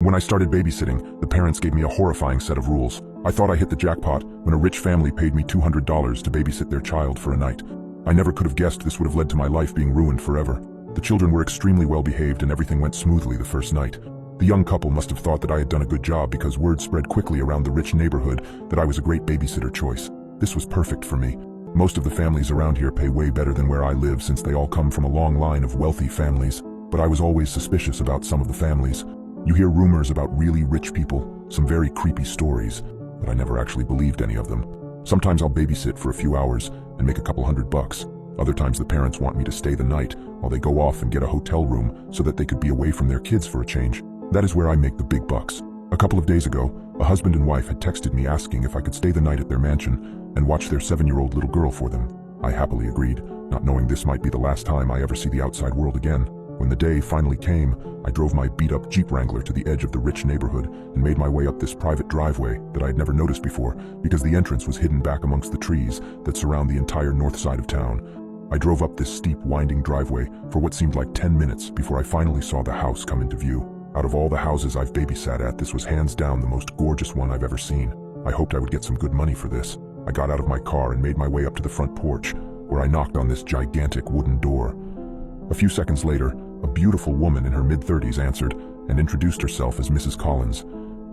When I started babysitting, the parents gave me a horrifying set of rules. I thought I hit the jackpot when a rich family paid me $200 to babysit their child for a night. I never could have guessed this would have led to my life being ruined forever. The children were extremely well behaved and everything went smoothly the first night. The young couple must have thought that I had done a good job because word spread quickly around the rich neighborhood that I was a great babysitter choice. This was perfect for me. Most of the families around here pay way better than where I live since they all come from a long line of wealthy families. But I was always suspicious about some of the families. You hear rumors about really rich people, some very creepy stories, but I never actually believed any of them. Sometimes I'll babysit for a few hours and make a couple $100. Other times the parents want me to stay the night while they go off and get a hotel room so that they could be away from their kids for a change. That is where I make the big bucks. A couple of days ago, a husband and wife had texted me asking if I could stay the night at their mansion and watch their 7-year-old little girl for them. I happily agreed, not knowing this might be the last time I ever see the outside world again. When the day finally came, I drove my beat-up Jeep Wrangler to the edge of the rich neighborhood and made my way up this private driveway that I had never noticed before because the entrance was hidden back amongst the trees that surround the entire north side of town. I drove up this steep, winding driveway for what seemed like 10 minutes before I finally saw the house come into view. Out of all the houses I've babysat at, this was hands down the most gorgeous one I've ever seen. I hoped I would get some good money for this. I got out of my car and made my way up to the front porch, where I knocked on this gigantic wooden door. A few seconds later, a beautiful woman in her mid-30s answered and introduced herself as Mrs. Collins.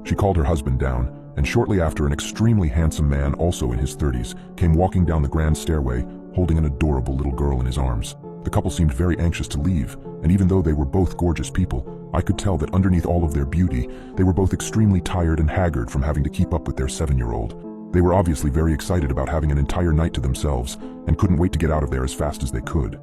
She called her husband down, and shortly after, an extremely handsome man, also in his 30s, came walking down the grand stairway, holding an adorable little girl in his arms. The couple seemed very anxious to leave, and even though they were both gorgeous people, I could tell that underneath all of their beauty, they were both extremely tired and haggard from having to keep up with their 7-year-old. They were obviously very excited about having an entire night to themselves, and couldn't wait to get out of there as fast as they could.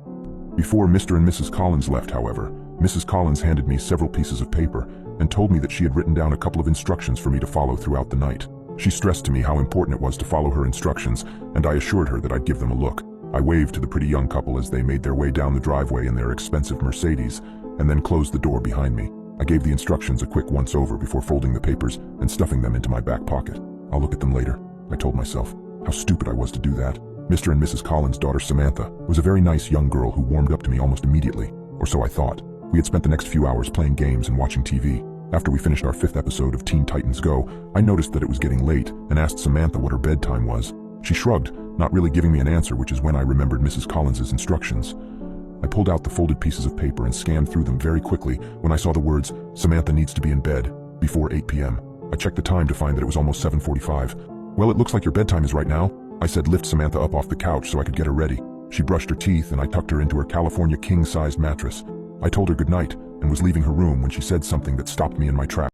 Before Mr. and Mrs. Collins left, however, Mrs. Collins handed me several pieces of paper and told me that she had written down a couple of instructions for me to follow throughout the night. She stressed to me how important it was to follow her instructions, and I assured her that I'd give them a look. I waved to the pretty young couple as they made their way down the driveway in their expensive Mercedes, and then closed the door behind me. I gave the instructions a quick once-over before folding the papers and stuffing them into my back pocket. I'll look at them later, I told myself. How stupid I was to do that. Mr. and Mrs. Collins' daughter Samantha was a very nice young girl who warmed up to me almost immediately, or so I thought. We had spent the next few hours playing games and watching TV. After we finished our 5th episode of Teen Titans Go, I noticed that it was getting late and asked Samantha what her bedtime was. She shrugged, not really giving me an answer, which is when I remembered Mrs. Collins' instructions. I pulled out the folded pieces of paper and scanned through them very quickly when I saw the words, "Samantha needs to be in bed before 8 p.m. I checked the time to find that it was almost 7:45. "Well, it looks like your bedtime is right now," I said, lift Samantha up off the couch so I could get her ready. She brushed her teeth and I tucked her into her California king-sized mattress. I told her goodnight and was leaving her room when she said something that stopped me in my tracks.